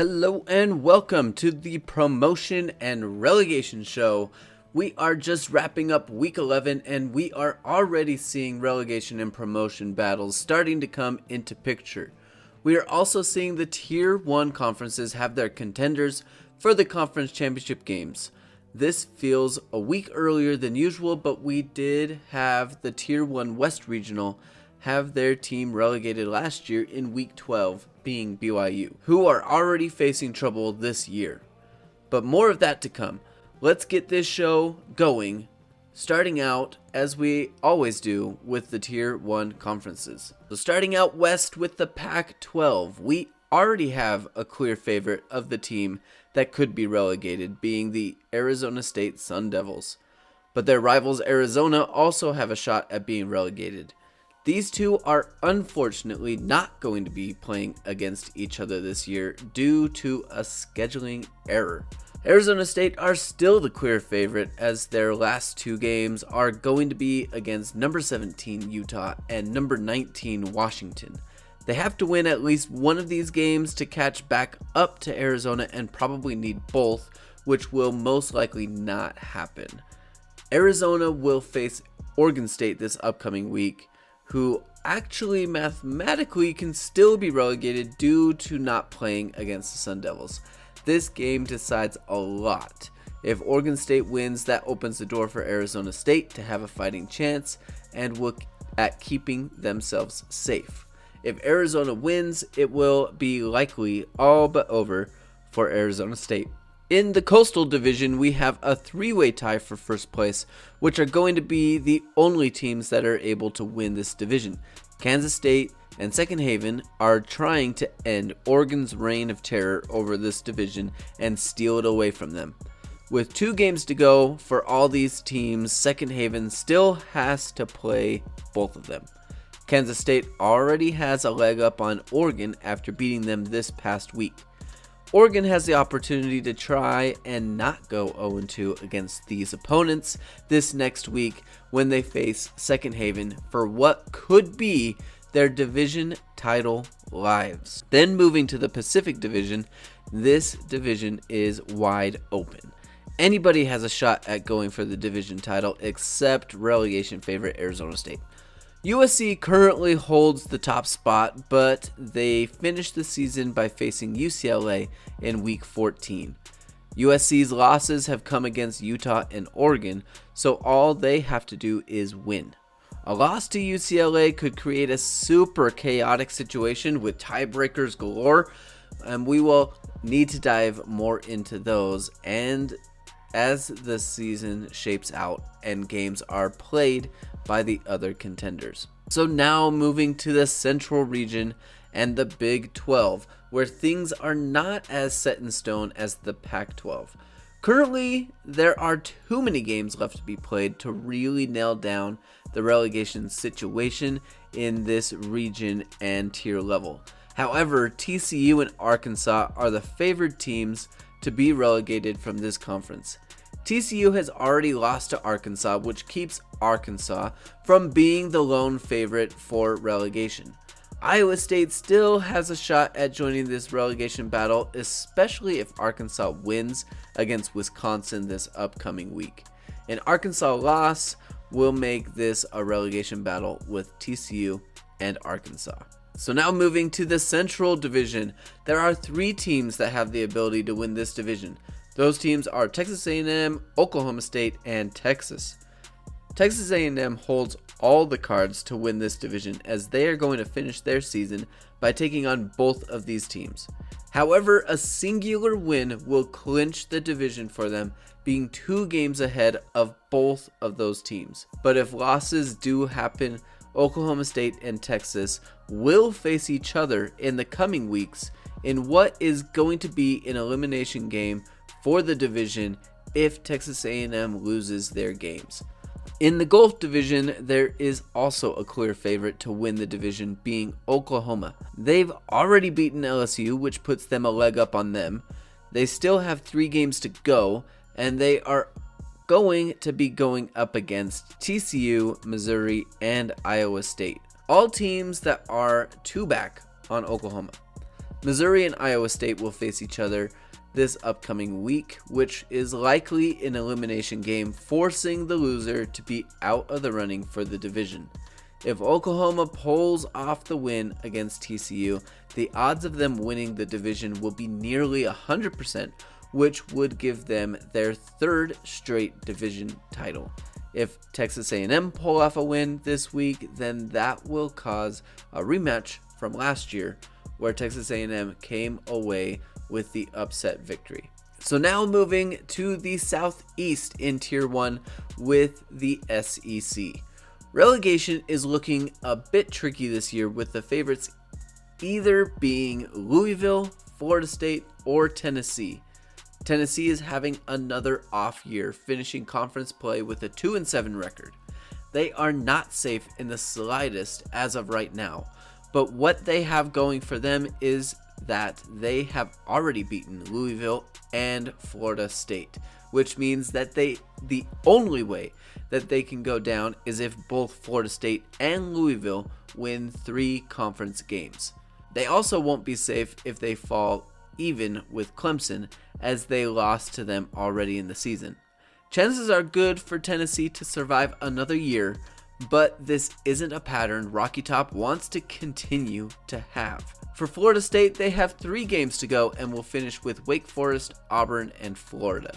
Hello and welcome to the Promotion and Relegation Show. We are just wrapping up week 11 and we are already seeing relegation and promotion battles starting to come into picture. We are also seeing the Tier 1 conferences have their contenders for the conference championship games. This feels a week earlier than usual, but we did have the Tier 1 West Regional have their team relegated last year in week 12, being BYU, who are already facing trouble this year. But more of that to come. Let's get this show going, starting out, as we always do, with the Tier 1 conferences. So starting out west with the Pac-12, we already have a clear favorite of the team that could be relegated, being the Arizona State Sun Devils. But their rivals Arizona also have a shot at being relegated. These two are unfortunately not going to be playing against each other this year due to a scheduling error. Arizona State are still the clear favorite, as their last two games are going to be against number 17 Utah and number 19 Washington. They have to win at least one of these games to catch back up to Arizona and probably need both, which will most likely not happen. Arizona will face Oregon State this upcoming week, who actually mathematically can still be relegated due to not playing against the Sun Devils. This game decides a lot. If Oregon State wins, that opens the door for Arizona State to have a fighting chance and look at keeping themselves safe. If Arizona wins, it will be likely all but over for Arizona State. In the Coastal Division, we have a three-way tie for first place, which are going to be the only teams that are able to win this division. Kansas State and Second Haven are trying to end Oregon's reign of terror over this division and steal it away from them. With 2 games to go for all these teams, Second Haven still has to play both of them. Kansas State already has a leg up on Oregon after beating them this past week. Oregon has the opportunity to try and not go 0-2 against these opponents this next week when they face Second Haven for what could be their division title lives. Then moving to the Pacific Division, this division is wide open. Anybody has a shot at going for the division title except relegation favorite Arizona State. USC currently holds the top spot, but they finished the season by facing UCLA in week 14. USC's losses have come against Utah and Oregon, so all they have to do is win. A loss to UCLA could create a super chaotic situation with tiebreakers galore, and we will need to dive more into those and as the season shapes out and games are played by the other contenders. So now moving to the Central Region and the Big 12, where things are not as set in stone as the Pac-12. Currently, there are too many games left to be played to really nail down the relegation situation in this region and tier level. However, TCU and Arkansas are the favored teams to be relegated from this conference. TCU has already lost to Arkansas, which keeps Arkansas from being the lone favorite for relegation. Iowa State still has a shot at joining this relegation battle, especially if Arkansas wins against Wisconsin this upcoming week. An Arkansas loss will make this a relegation battle with TCU and Arkansas. So now moving to the Central Division, there are 3 teams that have the ability to win this division. Those teams are Texas A&M, Oklahoma State, and Texas. Texas A&M holds all the cards to win this division, as they are going to finish their season by taking on both of these teams. However, a singular win will clinch the division for them, being 2 games ahead of both of those teams. But if losses do happen, Oklahoma State and Texas will face each other in the coming weeks in what is going to be an elimination game for the division if Texas A&M loses their games. In the Gulf Division, there is also a clear favorite to win the division, being Oklahoma. They've already beaten LSU, which puts them a leg up on them. They still have 3 games to go, and they are going to be going up against TCU, Missouri, and Iowa State. All teams that are 2 back on Oklahoma. Missouri and Iowa State will face each other this upcoming week, which is likely an elimination game, forcing the loser to be out of the running for the division. If Oklahoma pulls off the win against TCU, the odds of them winning the division will be nearly 100%, which would give them their third straight division title. If Texas A&M pull off a win this week, then that will cause a rematch from last year, where Texas A&M came away with the upset victory. So now moving to the Southeast in Tier 1 with the SEC. Relegation is looking a bit tricky this year, with the favorites either being Louisville, Florida State, or Tennessee. Tennessee is having another off year, finishing conference play with a 2-7 record. They are not safe in the slightest as of right now, but what they have going for them is that they have already beaten Louisville and Florida State, which means that the only way that they can go down is if both Florida State and Louisville win 3 conference games. They also won't be safe if they fall even with Clemson, as they lost to them already in the season. Chances are good for Tennessee to survive another year, but this isn't a pattern Rocky Top wants to continue to have. For Florida State, they have 3 games to go and will finish with Wake Forest, Auburn, and Florida.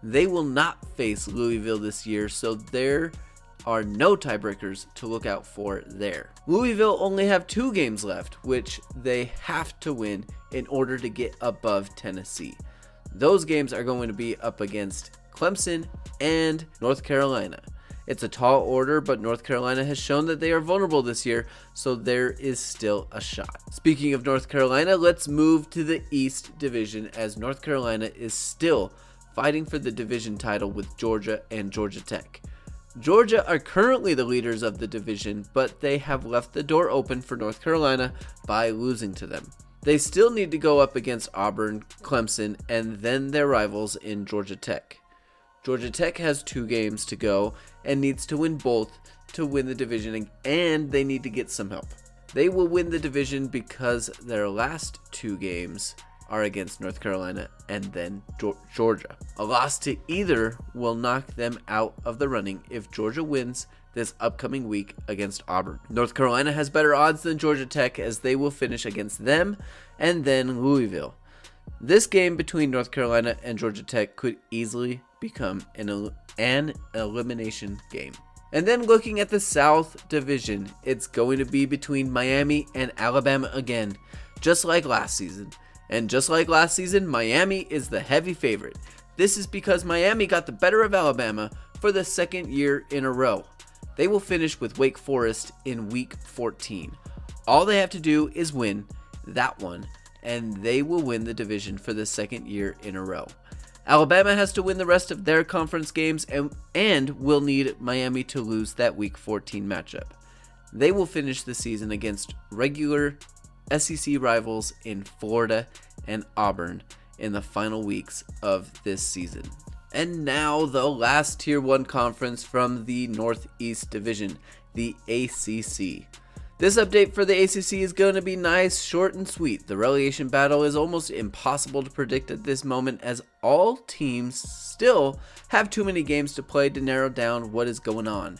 They will not face Louisville this year, so there are no tiebreakers to look out for there. Louisville only have 2 games left, which they have to win in order to get above Tennessee. Those games are going to be up against Clemson and North Carolina. It's a tall order, but North Carolina has shown that they are vulnerable this year, so there is still a shot. Speaking of North Carolina, let's move to the East Division, as North Carolina is still fighting for the division title with Georgia and Georgia Tech. Georgia are currently the leaders of the division, but they have left the door open for North Carolina by losing to them. They still need to go up against Auburn, Clemson, and then their rivals in Georgia Tech. Georgia Tech has 2 games to go and needs to win both to win the division, and they need to get some help. They will win the division because their last 2 games are against North Carolina and then Georgia. A loss to either will knock them out of the running if Georgia wins this upcoming week against Auburn. North Carolina has better odds than Georgia Tech, as they will finish against them and then Louisville. This game between North Carolina and Georgia Tech could easily become an elimination game. And then looking at the South Division, it's going to be between Miami and Alabama again, just like last season. And just like last season, Miami is the heavy favorite. This is because Miami got the better of Alabama for the 2nd year in a row. They will finish with Wake Forest in week 14. All they have to do is win that one, and they will win the division for the 2nd year in a row. Alabama has to win the rest of their conference games and will need Miami to lose that week 14 matchup. They will finish the season against regular SEC rivals in Florida and Auburn in the final weeks of this season. And now the last Tier 1 conference from the Northeast Division, the ACC. This update for the ACC is going to be nice, short, and sweet. The relegation battle is almost impossible to predict at this moment, as all teams still have too many games to play to narrow down what is going on,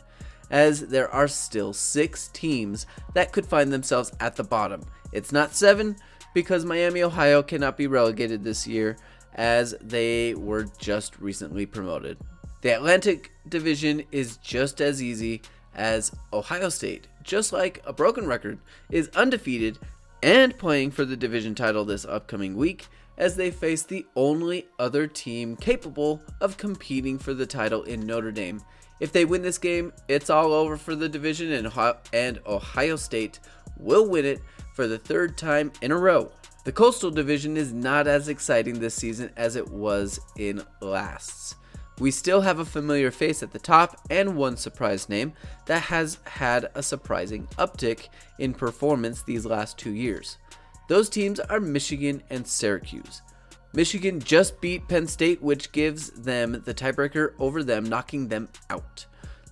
as there are still 6 teams that could find themselves at the bottom. It's not 7, because Miami, Ohio cannot be relegated this year, as they were just recently promoted. The Atlantic Division is just as easy, as Ohio State, just like a broken record, is undefeated and playing for the division title this upcoming week, as they face the only other team capable of competing for the title in Notre Dame. If they win this game, it's all over for the division, and Ohio State will win it for the 3rd time in a row. The Coastal Division is not as exciting this season as it was in last. We still have a familiar face at the top and one surprise name that has had a surprising uptick in performance these last 2 years. Those teams are Michigan and Syracuse. Michigan just beat Penn State, which gives them the tiebreaker over them, knocking them out.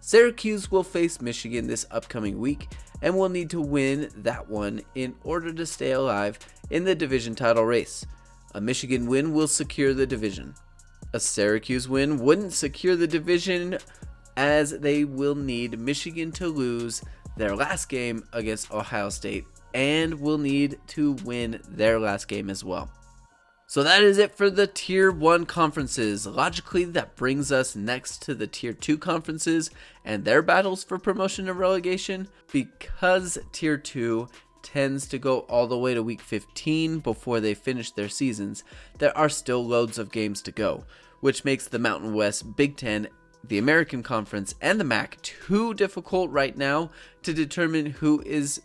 Syracuse will face Michigan this upcoming week and will need to win that one in order to stay alive in the division title race. A Michigan win will secure the division. A Syracuse win wouldn't secure the division, as they will need Michigan to lose their last game against Ohio State and will need to win their last game as well. So that is it for the Tier 1 conferences. Logically, that brings us next to the Tier 2 conferences and their battles for promotion and relegation. Because Tier 2 tends to go all the way to week 15 before they finish their seasons, there are still loads of games to go, which makes the Mountain West, Big Ten, the American Conference, and the MAC too difficult right now to determine who is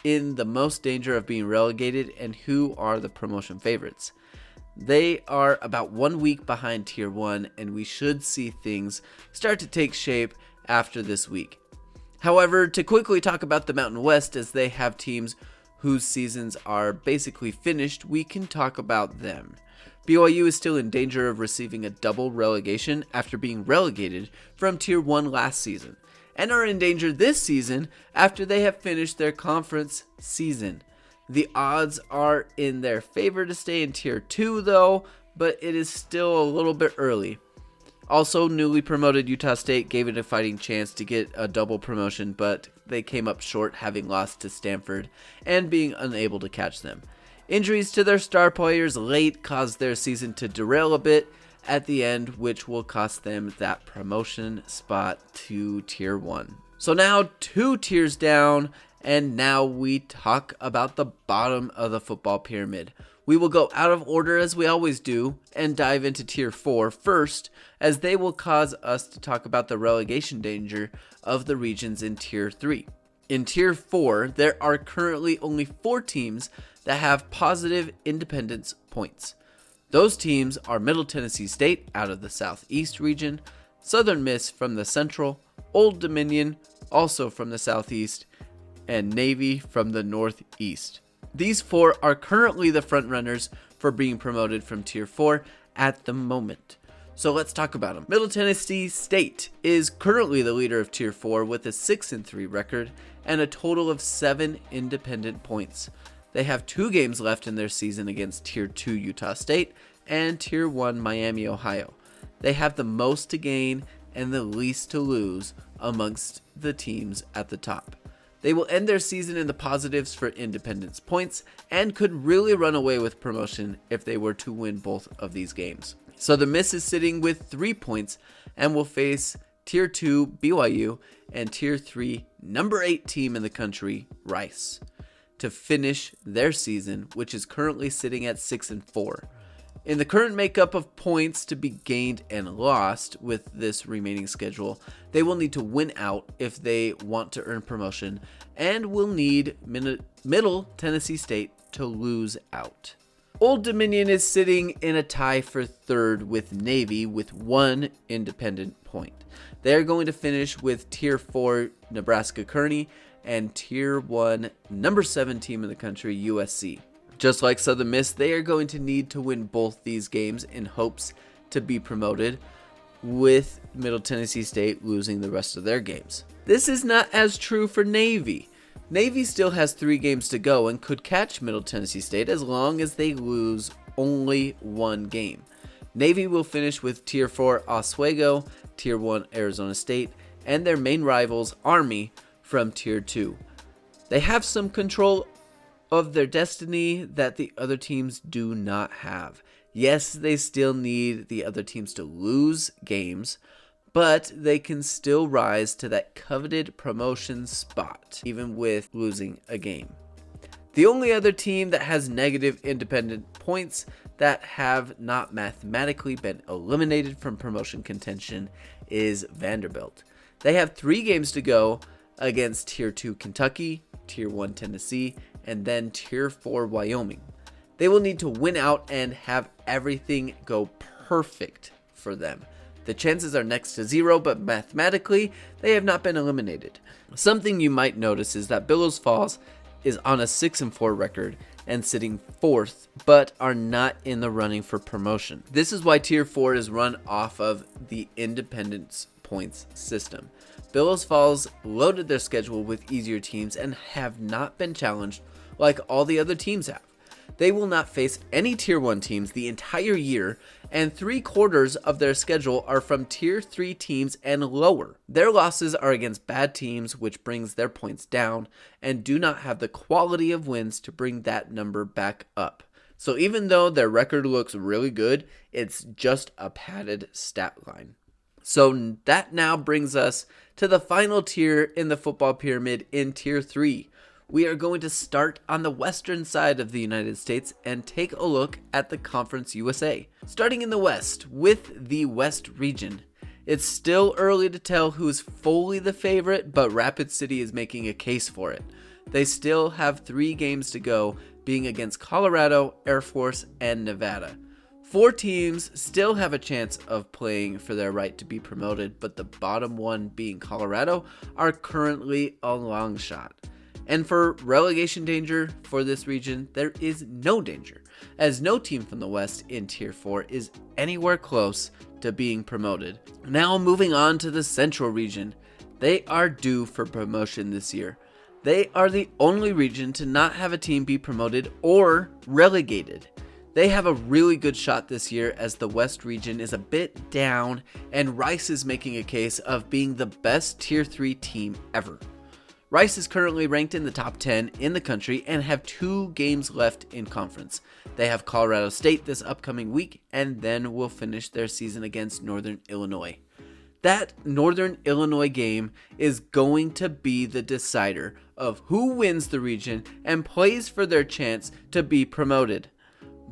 in the most danger of being relegated and who are the promotion favorites. They are about 1 week behind Tier 1, and we should see things start to take shape after this week. However, to quickly talk about the Mountain West, as they have teams whose seasons are basically finished, we can talk about them. BYU is still in danger of receiving a double relegation after being relegated from Tier 1 last season, and are in danger this season after they have finished their conference season. The odds are in their favor to stay in Tier 2 though, but it is still a little bit early. Also, newly promoted Utah State gave it a fighting chance to get a double promotion, but they came up short, having lost to Stanford and being unable to catch them. Injuries to their star players late caused their season to derail a bit at the end, which will cost them that promotion spot to Tier 1. So now 2 tiers down, and now we talk about the bottom of the football pyramid. We will go out of order as we always do and dive into Tier 4 first, as they will cause us to talk about the relegation danger of the regions in Tier 3. In Tier 4, there are currently only 4 teams that have positive independence points. Those teams are Middle Tennessee State out of the Southeast region, Southern Miss from the Central, Old Dominion also from the Southeast, and Navy from the Northeast. These 4 are currently the frontrunners for being promoted from Tier 4 at the moment. So let's talk about them. Middle Tennessee State is currently the leader of Tier 4 with a 6-3 record and a total of 7 independent points. They have 2 games left in their season against Tier 2 Utah State and Tier 1 Miami, Ohio. They have the most to gain and the least to lose amongst the teams at the top. They will end their season in the positives for independence points and could really run away with promotion if they were to win both of these games. Southern Miss is sitting with 3 points and will face Tier 2 BYU and Tier 3 number 8 team in the country, Rice, to finish their season, which is currently sitting at 6-4. In the current makeup of points to be gained and lost with this remaining schedule, they will need to win out if they want to earn promotion, and will need Middle Tennessee State to lose out. Old Dominion is sitting in a tie for 3rd with Navy with 1 independent point. They are going to finish with Tier 4 Nebraska Kearney and Tier 1 number 7 team in the country, USC. Just like Southern Miss, they are going to need to win both these games in hopes to be promoted, with Middle Tennessee State losing the rest of their games. This is not as true for Navy. Navy still has 3 games to go and could catch Middle Tennessee State as long as they lose only 1 game. Navy will finish with Tier 4 Oswego, Tier 1 Arizona State, and their main rivals, Army, from Tier 2. They have some control of their destiny that the other teams do not have. Yes, they still need the other teams to lose games, but they can still rise to that coveted promotion spot, even with losing a game. The only other team that has negative independent points that have not mathematically been eliminated from promotion contention is Vanderbilt. They have 3 games to go against Tier 2 Kentucky, Tier 1 Tennessee, and then Tier 4 Wyoming. They will need to win out and have everything go perfect for them. The chances are next to 0, but mathematically, they have not been eliminated. Something you might notice is that Billows Falls is on a 6-4 record and sitting 4th, but are not in the running for promotion. This is why Tier 4 is run off of the independence points system. Billows Falls loaded their schedule with easier teams and have not been challenged like all the other teams have. They will not face any Tier 1 teams the entire year, and 3/4 of their schedule are from Tier 3 teams and lower. Their losses are against bad teams, which brings their points down, and do not have the quality of wins to bring that number back up. So even though their record looks really good, it's just a padded stat line. So that now brings us to the final tier in the football pyramid in Tier 3. We are going to start on the western side of the United States and take a look at the Conference USA. Starting in the West with the West region. It's still early to tell who's fully the favorite, but Rapid City is making a case for it. They still have 3 games to go, being against Colorado, Air Force, and Nevada. 4 teams still have a chance of playing for their right to be promoted, but the bottom one, being Colorado, are currently a long shot. And for relegation danger for this region, there is no danger, as no team from the West in Tier 4 is anywhere close to being promoted. Now moving on to the Central region. They are due for promotion this year. They are the only region to not have a team be promoted or relegated. They have a really good shot this year, as the West region is a bit down and Rice is making a case of being the best Tier 3 team ever. Rice is currently ranked in the top 10 in the country and have 2 games left in conference. They have Colorado State this upcoming week and then will finish their season against Northern Illinois. That Northern Illinois game is going to be the decider of who wins the region and plays for their chance to be promoted.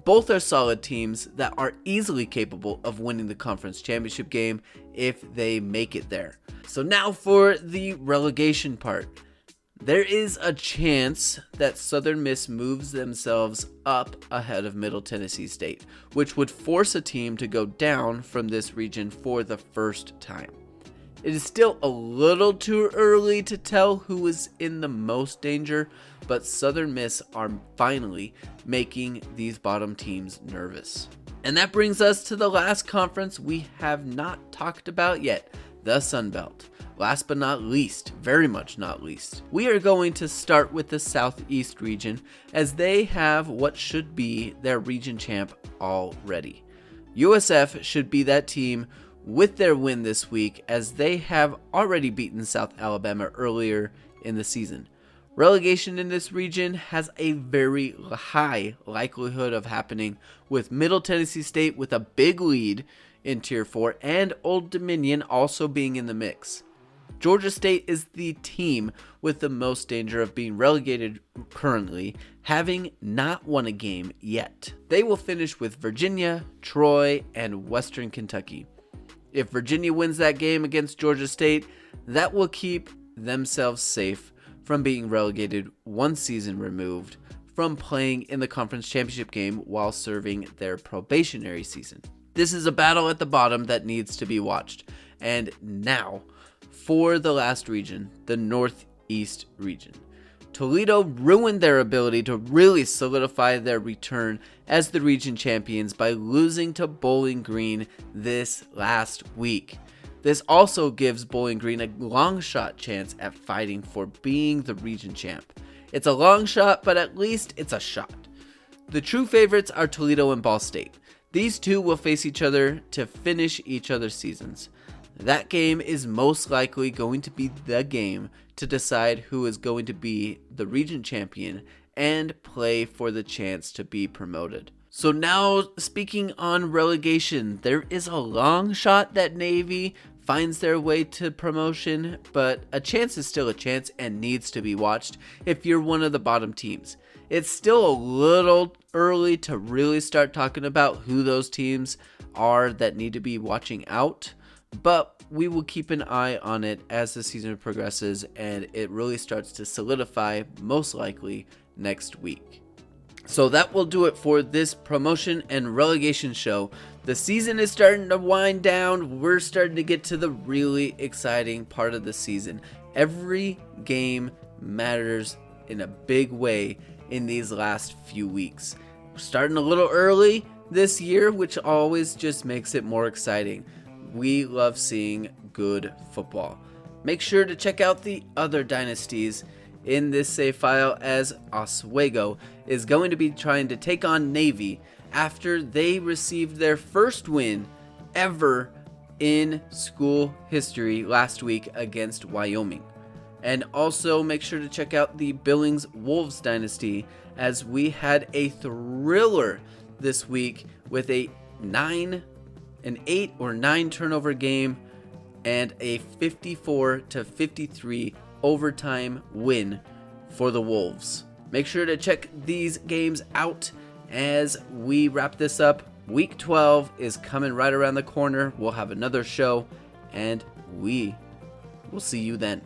Both are solid teams that are easily capable of winning the conference championship game if they make it there. So now for the relegation part. There is a chance that Southern Miss moves themselves up ahead of Middle Tennessee State, which would force a team to go down from this region for the first time. It is still a little too early to tell who is in the most danger, but Southern Miss are finally making these bottom teams nervous. And that brings us to the last conference we have not talked about yet, the Sun Belt. Last but not least, very much not least, we are going to start with the Southeast region, as they have what should be their region champ already. USF should be that team with their win this week, as they have already beaten South Alabama earlier in the season. Relegation in this region has a very high likelihood of happening, with Middle Tennessee State with a big lead in Tier 4 and Old Dominion also being in the mix. Georgia State is the team with the most danger of being relegated currently, having not won a game yet. They will finish with Virginia, Troy, and Western Kentucky. If Virginia wins that game against Georgia State, that will keep themselves safe from being relegated 1 season removed from playing in the conference championship game while serving their probationary season. This is a battle at the bottom that needs to be watched. And now, for the last region, the Northeast region. Toledo ruined their ability to really solidify their return as the region champions by losing to Bowling Green this last week. This also gives Bowling Green a long shot chance at fighting for being the region champ. It's a long shot, but at least it's a shot. The true favorites are Toledo and Ball State. These two will face each other to finish each other's seasons. That game is most likely going to be the game to decide who is going to be the region champion and play for the chance to be promoted. So now, speaking on relegation, there is a long shot that Navy finds their way to promotion, but a chance is still a chance and needs to be watched if you're one of the bottom teams. It's still a little early to really start talking about who those teams are that need to be watching out, but we will keep an eye on it as the season progresses and it really starts to solidify, most likely next week. So that will do it for this promotion and relegation show. The season is starting to wind down. We're starting to get to the really exciting part of the season. Every game matters in a big way in these last few weeks. We're starting a little early this year, which always just makes it more exciting. We love seeing good football. Make sure to check out the other dynasties in this save file, as Oswego is going to be trying to take on Navy after they received their first win ever in school history last week against Wyoming. And also make sure to check out the Billings Wolves dynasty, as we had a thriller this week with an 8 or 9 turnover game and a 54-53 overtime win for the Wolves. Make sure to check these games out as we wrap this up. Week 12 is coming right around the corner. We'll have another show, and we will see you then.